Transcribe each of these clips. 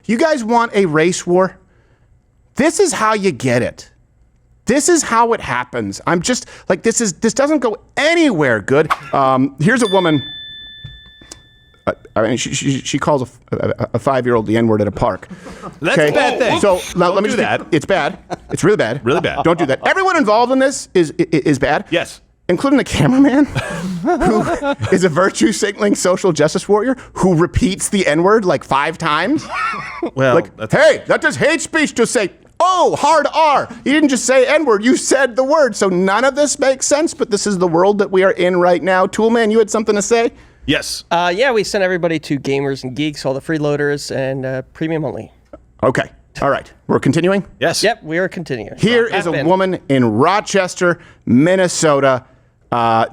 You guys want a race war? This is how you get it. This is how it happens. I'm just like, this doesn't go anywhere good. Here's a woman. I mean, she calls a 5-year-old the N-word at a park. That's a bad thing. So now, let me do just that. It's bad. It's really bad. Really bad. Don't do that. Everyone involved in this is bad. Yes. Including the cameraman, who is a virtue-signaling social justice warrior who repeats the N-word like 5 times. Well, like, hey, that does hate speech to say, oh, hard R. You didn't just say N-word, you said the word. So none of this makes sense, but this is the world that we are in right now. Toolman, you had something to say? Yes. Yeah, we sent everybody to Gamers and Geeks, all the freeloaders, and premium only. Okay. All right. We're continuing? Yes. Yep, we are continuing. Here is a woman in Rochester, Minnesota.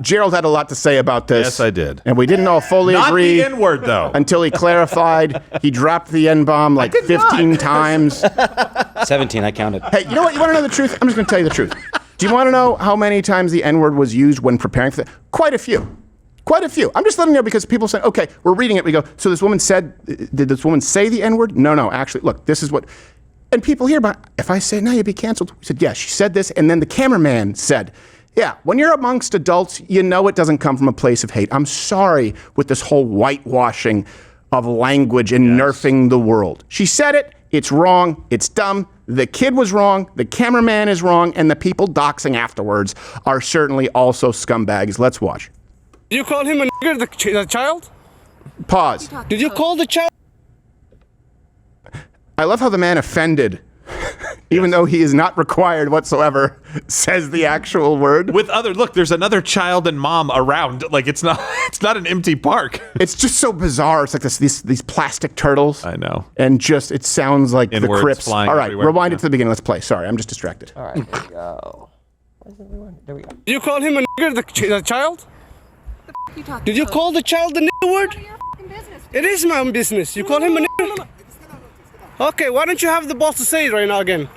Gerald had a lot to say about this. Yes, I did. And we didn't all fully Not agree. the N-word, though. Until he clarified. He dropped the N-bomb like 15 times. 17, I counted. Hey, you know what? You want to know the truth? I'm just going to tell you the truth. Do you want to know how many times the N-word was used when preparing for that? Quite a few. Quite a few. I'm just letting you know because people say, okay, we're reading it. We go, so this woman said, did this woman say the N-word? No, actually, look, this is what, and people hear about, if I say, no, you'd be canceled. We said, yeah, she said this. And then the cameraman said, yeah, when you're amongst adults, you know it doesn't come from a place of hate. I'm sorry with this whole whitewashing of language and nerfing the world. She said it. It's wrong. It's dumb. The kid was wrong. The cameraman is wrong. And the people doxing afterwards are certainly also scumbags. Let's watch. Did you call him a nigger, the child? Pause. Did you call the child? I love how the man offended, even though he is not required whatsoever, says the actual word. With look, there's another child and mom around. Like, it's not an empty park. It's just so bizarre. It's like these plastic turtles. I know. And just, it sounds like the Crips. All right, everywhere. rewind it to the beginning. Let's play. Sorry, I'm just distracted. All right, there we go. There we go. Did you call him a nigger, the child? Did you call the child the nigger word? It is my own business. You call him a nigger? Okay, why don't you have the balls to say it right now again?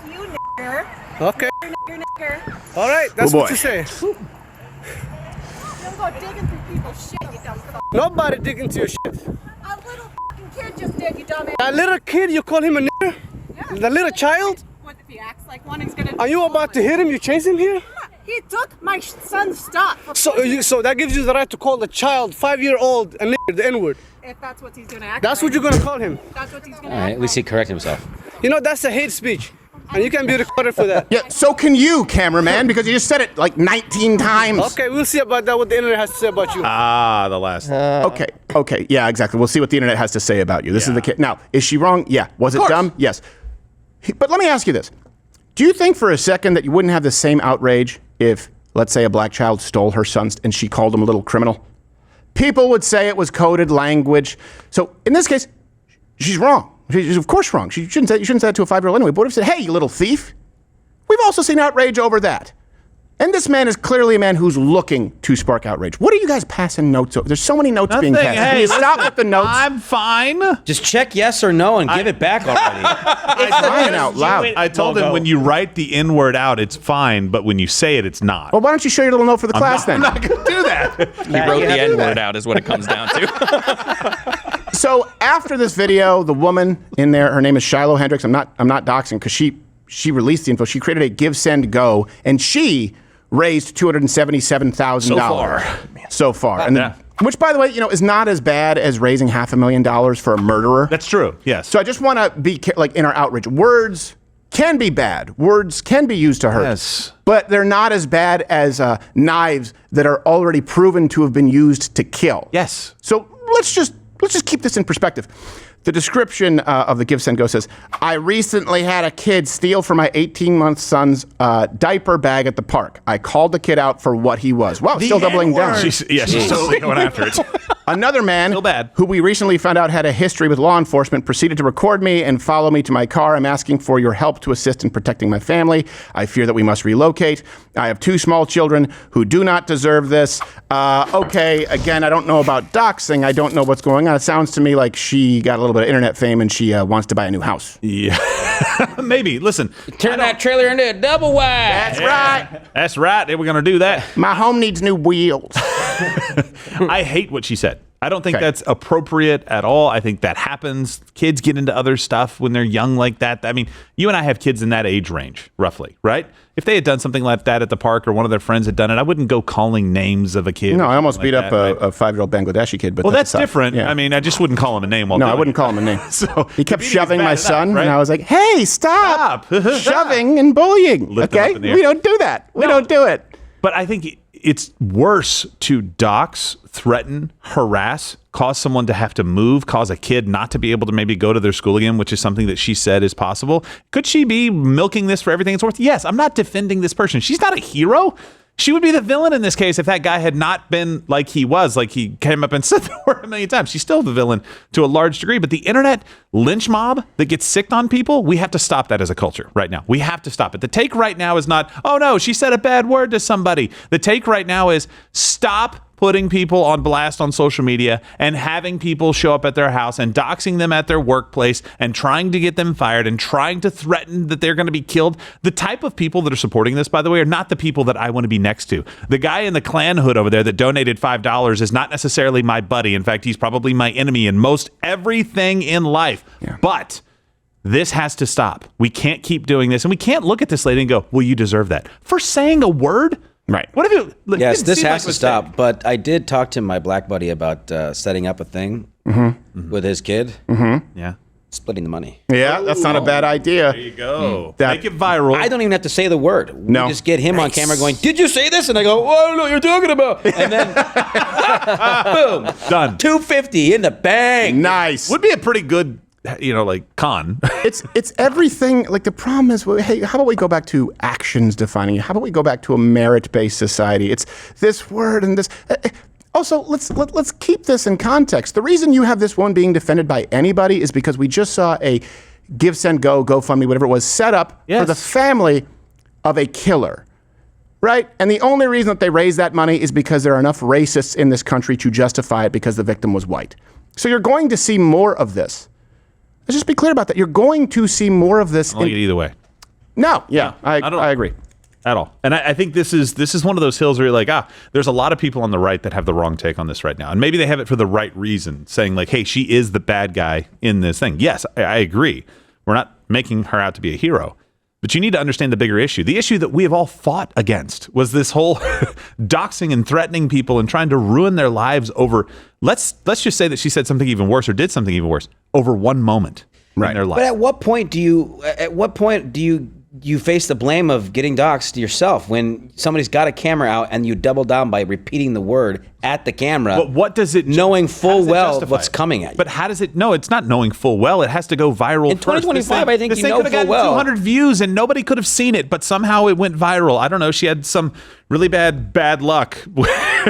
You nigger. Okay. Nigger. All right, that's what you say. Don't go digging through people's shit, you dumb fuck. Nobody dig into your shit. A little fucking kid just did, you dumb ass. A little kid, you call him a nigger? Yeah. The little child? What if he acts like one, he's gonna... Are you about to hit him? You chase him here? He took my son's stuff. So that gives you the right to call the child, 5-year-old, a nigger, the N-word. If that's what he's gonna act That's like. what you're gonna call him. That's what he's gonna All right, act at least he corrected himself. You know, that's a hate speech. And you can be recorded for that. Yeah, so can you, cameraman, because you just said it like 19 times. Okay, we'll see about that, what the internet has to say about you. Ah, the last. Okay, yeah, exactly. We'll see what the internet has to say about you. This is the kid. Now, is she wrong? Yeah. Was it dumb? Yes. But let me ask you this. Do you think for a second that you wouldn't have the same outrage if, let's say, a black child stole her son and she called him a little criminal? People would say it was coded language. So in this case, she's wrong. She's of course wrong. You shouldn't say that to a 5-year-old anyway. But what if she said, hey, you little thief? We've also seen outrage over that. And this man is clearly a man who's looking to spark outrage. What are you guys passing notes over? There's so many notes being passed. Can you stop with the notes? I'm fine. Just check yes or no and give it back already. It's crying out loud. I told him when you write the N-word out, it's fine, but when you say it, it's not. Well, why don't you show your little note for the class then? I'm not going to do that. He wrote the N-word out is what it comes down to. So after this video, the woman in there, her name is Shiloh Hendricks. I'm not doxing because she released the info. She created a Give, Send, Go, and she raised $277,000 so far. And which, by the way, is not as bad as raising $500,000 for a murderer. That's true. Yes. So I just want to be like in our outreach. Words can be bad. Words can be used to hurt. Yes. But they're not as bad as knives that are already proven to have been used to kill. Yes. So let's just keep this in perspective. The description of the Give, Send, Go says, I recently had a kid steal from my 18-month son's diaper bag at the park. I called the kid out for what he was. Wow, still doubling down. She's totally going after it. Another man who we recently found out had a history with law enforcement proceeded to record me and follow me to my car. I'm asking for your help to assist in protecting my family. I fear that we must relocate. I have 2 small children who do not deserve this. Okay, again, I don't know about doxing. I don't know what's going on. It sounds to me like she got a little bit of internet fame and she wants to buy a new house. Yeah. Maybe. Listen. Turn that trailer into a double wide. That's right. That's right. We're going to do that. My home needs new wheels. I hate what she said. I don't think Okay. that's appropriate at all. I think that happens. Kids get into other stuff when they're young like that. I mean, you and I have kids in that age range, roughly, right? If they had done something like that at the park or one of their friends had done it, I wouldn't go calling names of a kid. No, I almost like beat up that, a 5-year-old Bangladeshi kid. But Well, that's aside. different. Yeah. I mean, I just wouldn't call him a name. While No, I doing wouldn't it. call him a name. So he kept beating is shoving bad my enough, son, right? and I was like, "Hey, stop! Stop. Shoving and bullying. Lift him Okay, up in the air. we don't do that. We don't do it." But I think it's worse to dox, threaten, harass, cause someone to have to move, cause a kid not to be able to maybe go to their school again, which is something that she said is possible. Could she be milking this for everything it's worth? Yes. I'm not defending this person. She's not a hero. She would be the villain in this case if that guy had not been like he was, like he came up and said the word a million times. She's still the villain to a large degree. But the internet lynch mob that gets sicked on people, we have to stop that as a culture right now. We have to stop it. The take right now is not, oh no, she said a bad word to somebody. The take right now is stop putting people on blast on social media and having people show up at their house and doxing them at their workplace and trying to get them fired and trying to threaten that they're going to be killed. The type of people that are supporting this, by the way, are not the people that I want to be next to. The guy in the Klan hood over there that donated $5 is not necessarily my buddy. In fact, he's probably my enemy in most everything in life. Yeah. But this has to stop. We can't keep doing this. And we can't look at this lady and go, well, you deserve that. For saying a word? Right. What if it? Yes, didn't this seem has like to a stop. mistake. But I did talk to my black buddy about setting up a thing with his kid, Yeah. splitting the money. Yeah, that's not a bad idea. There you go. That- Make it viral. I don't even have to say the word. No. We just get him on camera going, "Did you say this?" And I go, "Oh, I don't know what you're talking about." And then, boom, Done. $250 in the bank. Nice. Would be a pretty good, like con. It's everything. Like the problem is, hey, how about we go back to actions defining it? How about we go back to a merit-based society? It's this word and this. Also, let's keep this in context. The reason you have this one being defended by anybody is because we just saw a Give, Send, Go, GoFundMe, whatever it was, set up for Yes. the family of a killer. Right? And the only reason that they raise that money is because there are enough racists in this country to justify it because the victim was white. So you're going to see more of this. Let's just be clear about that. You're going to see more of this. I like it either way. No, yeah, I agree. At all. And I think this is one of those hills where you're like, there's a lot of people on the right that have the wrong take on this right now. And maybe they have it for the right reason, saying like, hey, she is the bad guy in this thing. Yes, I agree. We're not making her out to be a hero. But you need to understand the bigger issue. The issue that we have all fought against was this whole doxing and threatening people and trying to ruin their lives over, let's just say that she said something even worse or did something even worse over one moment in their life. But at what point do you face the blame of getting doxxed yourself when somebody's got a camera out and you double down by repeating the word at the camera? But what does it knowing how full does it well justify what's it? coming at you? But how does it? No, it's not knowing full well. It has to go viral In first. 2025, I think this you thing know could have full gotten well. 200 views and nobody could have seen it, but somehow it went viral. I don't know. She had some really bad luck.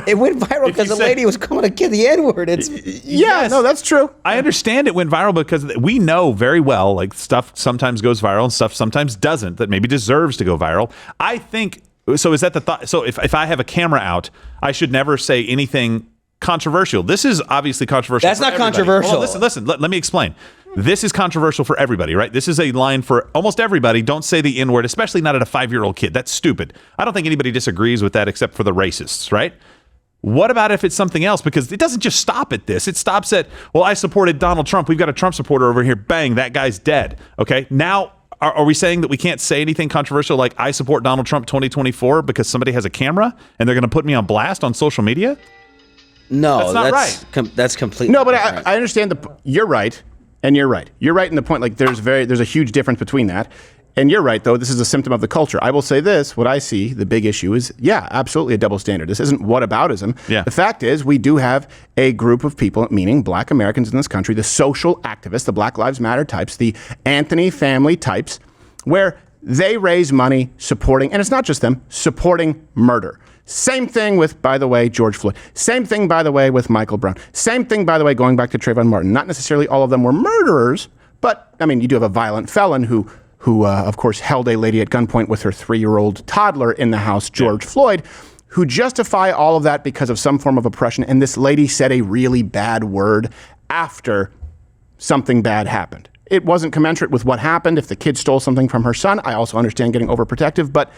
It went viral because the lady was calling a kid the N-word. It's Yeah, no, that's true. I understand it went viral because we know very well, like stuff sometimes goes viral and stuff sometimes doesn't that maybe deserves to go viral. I think, so is that the thought? So if I have a camera out, I should never say anything controversial. This is obviously controversial. That's for not everybody. controversial. Well, listen. Let me explain. This is controversial for everybody, right? This is a line for almost everybody. Don't say the N-word, especially not at a 5-year-old kid. That's stupid. I don't think anybody disagrees with that except for the racists, right? What about if it's something else? Because it doesn't just stop at this. It stops at, well, I supported Donald Trump. We've got a Trump supporter over here. Bang, that guy's dead. Okay, now are we saying that we can't say anything controversial like I support Donald Trump 2024 because somebody has a camera and they're going to put me on blast on social media? no, That's not right. That's completely No, but different. I understand you're right, and you're right. You're right in the point. Like there's a huge difference between that. And you're right, though. This is a symptom of the culture. I will say this. What I see, the big issue is, yeah, absolutely a double standard. This isn't whataboutism. Yeah. The fact is, we do have a group of people, meaning black Americans in this country, the social activists, the Black Lives Matter types, the Anthony family types, where they raise money supporting, and it's not just them, supporting murder. Same thing with, by the way, George Floyd. Same thing, by the way, with Michael Brown. Same thing, by the way, going back to Trayvon Martin. Not necessarily all of them were murderers, but, I mean, you do have a violent felon who of course, held a lady at gunpoint with her 3-year-old toddler in the house, George Floyd, who justify all of that because of some form of oppression. And this lady said a really bad word after something bad happened. It wasn't commensurate with what happened. If the kid stole something from her son, I also understand getting overprotective. But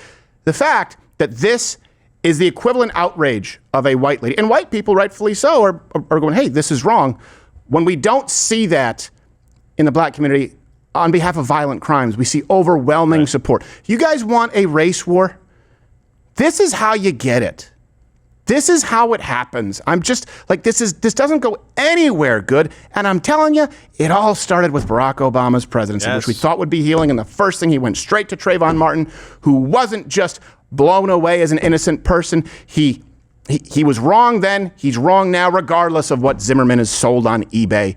the fact that this is the equivalent outrage of a white lady. And white people, rightfully so, are going, hey, this is wrong. When we don't see that in the black community on behalf of violent crimes, we see overwhelming support. You guys want a race war? This is how you get it. This is how it happens. I'm just like, this doesn't go anywhere good. And I'm telling you, it all started with Barack Obama's presidency, which we thought would be healing. And the first thing, he went straight to Trayvon Martin, who wasn't just blown away as an innocent person. He was wrong then. He's wrong now, regardless of what Zimmerman has sold on eBay.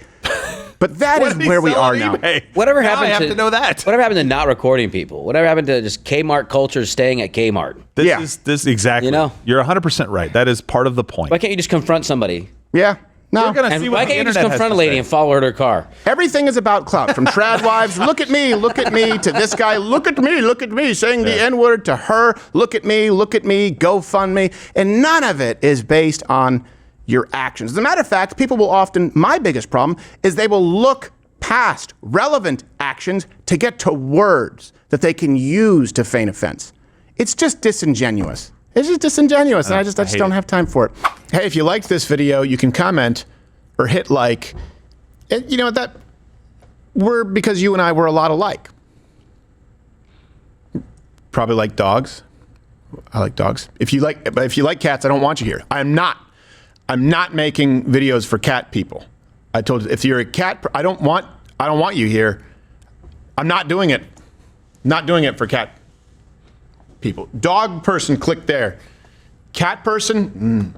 But that is where we are now. Whatever happened I have to know that. Whatever happened to not recording people? Whatever happened to just Kmart culture staying at Kmart? This exactly. You know? You're 100% right. That is part of the point. Why can't you just confront somebody? Yeah. No. We're gonna And see why what the can't you just internet has confront a to lady say. and follow her to her car? Everything is about clout. From trad wives, look at me, to this guy, look at me, saying the N-word to her, look at me, GoFundMe. And none of it is based on your actions. As a matter of fact, people will often, my biggest problem is they will look past relevant actions to get to words that they can use to feign offense. It's just disingenuous. It's just disingenuous, and I just don't have time for it. Hey, if you liked this video, you can comment or hit like. And you know that because you and I were a lot alike. Probably like dogs. I like dogs. If you like cats, I don't want you here. I'm not making videos for cat people. I told you, if you're a cat, I don't want you here. I'm not doing it. Not doing it for cat people. Dog person, click there. Cat person,